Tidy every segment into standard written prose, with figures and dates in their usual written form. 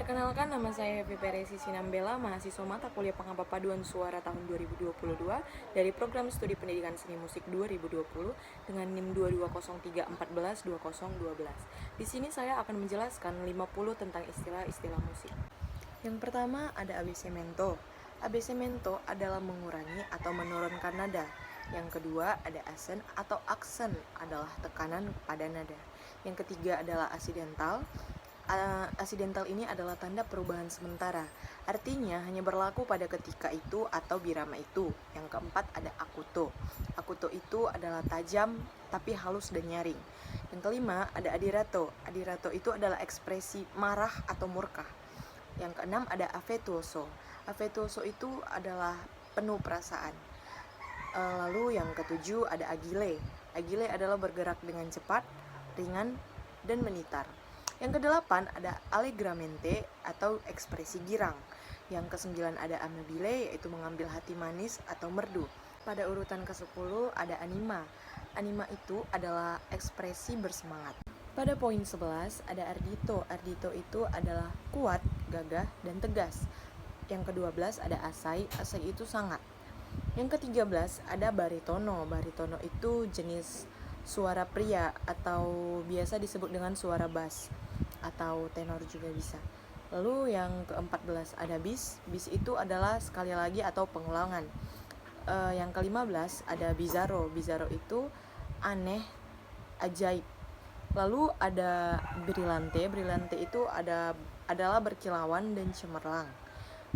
Perkenalkan, nama saya Happy Peresi Sinambela, mahasiswa mata kuliah Pengabar Paduan Suara tahun 2022 dari Program Studi Pendidikan Seni Musik 2020 dengan NIM 2203142012. Di sini saya akan menjelaskan 50 tentang istilah-istilah musik. Yang pertama ada abesemento. Abesemento adalah mengurangi atau menurunkan nada. Yang kedua ada asen atau aksen, adalah tekanan pada nada. Yang ketiga adalah asidental. Asidental ini adalah tanda perubahan sementara, artinya hanya berlaku pada ketika itu atau birama itu. Yang keempat ada akuto. Akuto itu adalah tajam tapi halus dan nyaring. Yang kelima ada adirato. Adirato itu adalah ekspresi marah atau murka. Yang keenam ada afetuoso. Afetuoso itu adalah penuh perasaan. Lalu yang ketujuh ada agile. Agile adalah bergerak dengan cepat, ringan, dan menitar. Yang kedelapan ada allegramente atau ekspresi girang. Yang kesembilan ada amabile, yaitu mengambil hati manis atau merdu. Pada urutan ke-10 ada anima. Anima itu adalah ekspresi bersemangat. Pada poin 11 ada ardito. Ardito itu adalah kuat, gagah, dan tegas. Yang ke-12 ada asai. Asai itu sangat. Yang ke-13 ada baritono. Baritono itu jenis suara pria atau biasa disebut dengan suara bass atau tenor juga bisa. Lalu yang ke-14 ada bis. Bis itu adalah sekali lagi atau pengulangan. Yang ke-15 ada bizarro. Bizarro itu aneh, ajaib. Lalu ada brillante. Brillante itu adalah berkilauan dan cemerlang.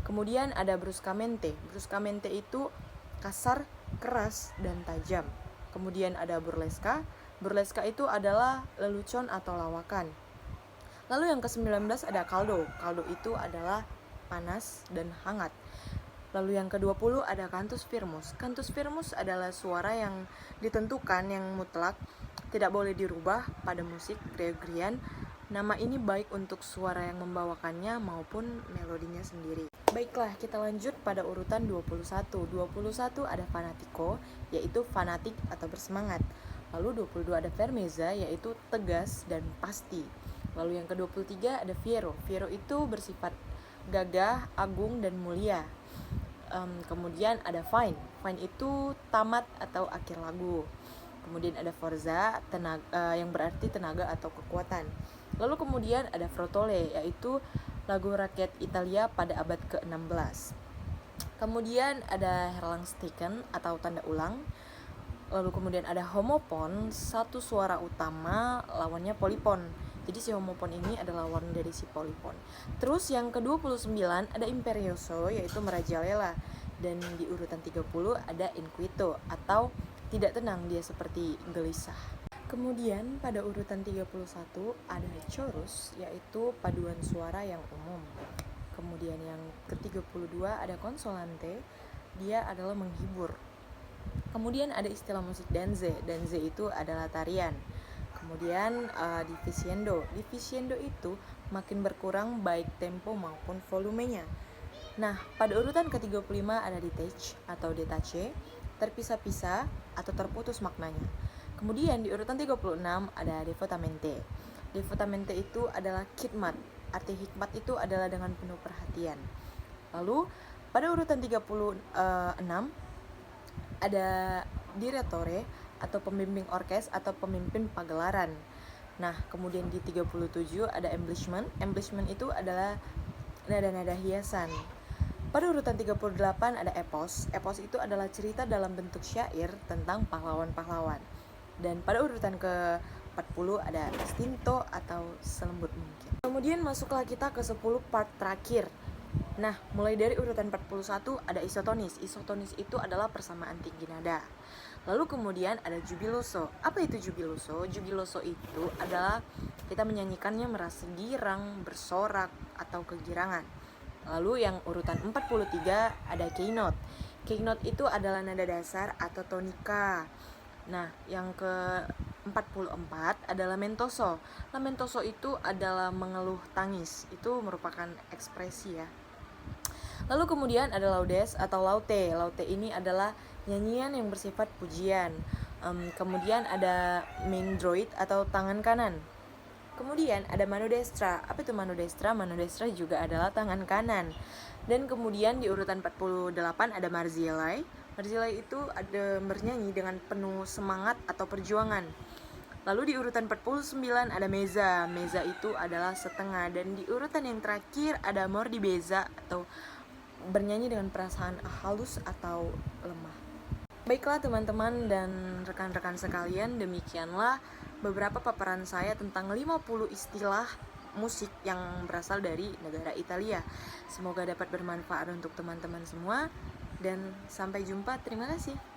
Kemudian ada bruscamente. Bruscamente itu kasar, keras, dan tajam. Kemudian ada burleska. Burleska itu adalah lelucon atau lawakan. Lalu yang ke-19 ada caldo. Caldo itu adalah panas dan hangat. Lalu yang ke-20 ada cantus firmus. Cantus firmus adalah suara yang ditentukan, yang mutlak, tidak boleh dirubah pada musik Gregorian. Nama ini baik untuk suara yang membawakannya maupun melodinya sendiri. Baiklah, kita lanjut pada urutan 21. 21 ada fanatico, yaitu fanatik atau bersemangat. Lalu 22 ada fermezza, yaitu tegas dan pasti. Lalu yang ke-23 ada fiero. Fiero itu bersifat gagah, agung, dan mulia. Kemudian ada fine. Fine itu tamat atau akhir lagu. Kemudian ada forza, yang berarti tenaga atau kekuatan. Lalu kemudian ada frottole, yaitu lagu rakyat Italia pada abad ke-16. Kemudian ada Herlangsteken atau tanda ulang. Lalu kemudian ada homopon, satu suara utama lawannya polipon. Jadi si homopon ini adalah lawan dari si polipon. Terus yang ke-29 ada imperioso, yaitu merajalela. Dan di urutan 30 ada inquieto atau tidak tenang, dia seperti gelisah. Kemudian pada urutan 31 ada chorus, yaitu paduan suara yang umum. Kemudian yang ke-32 ada consolante, dia adalah menghibur. Kemudian ada istilah musik danze. Danze itu adalah tarian. Kemudian divisiendo. Divisiendo itu makin berkurang baik tempo maupun volumenya. Nah, pada urutan ke-35 ada detach atau detache, terpisah-pisah atau terputus maknanya. Kemudian di urutan 36 ada devotamente. Devotamente itu adalah khidmat. Arti hikmat itu adalah dengan penuh perhatian. Lalu pada urutan 36 ada direttore atau pembimbing orkes atau pemimpin pagelaran. Nah, kemudian di 37 ada embellishment. Embellishment itu adalah nada-nada hiasan. Pada urutan 38 ada epos. Epos itu adalah cerita dalam bentuk syair tentang pahlawan-pahlawan. Dan pada urutan ke-40 ada stinto atau selembut mungkin. Kemudian masuklah kita ke 10 part terakhir. Nah, mulai dari urutan 41 ada isotonis. Isotonis itu adalah persamaan tinggi nada. Lalu kemudian ada jubiloso. Apa itu jubiloso? Jubiloso itu adalah kita menyanyikannya merasa girang, bersorak, atau kegirangan. Lalu yang urutan 43 ada keynote. Keynote itu adalah nada dasar atau tonika. Nah, yang ke-44 ada lamentoso. Lamentoso itu adalah mengeluh tangis. Itu merupakan ekspresi ya. Lalu kemudian ada laudes atau laute. Laute ini adalah nyanyian yang bersifat pujian. Kemudian ada main droid atau tangan kanan. Kemudian ada mano destra. Apa itu mano destra? Mano destra juga adalah tangan kanan. Dan kemudian di urutan 48 ada Marzillai. Marzillai itu ada bernyanyi dengan penuh semangat atau perjuangan. Lalu di urutan 49 ada mezza. Mezza itu adalah setengah. Dan di urutan yang terakhir ada mordi beza atau bernyanyi dengan perasaan halus atau lemah. Baiklah teman-teman dan rekan-rekan sekalian, demikianlah beberapa paparan saya tentang 50 istilah musik yang berasal dari negara Italia. Semoga dapat bermanfaat untuk teman-teman semua dan sampai jumpa. Terima kasih.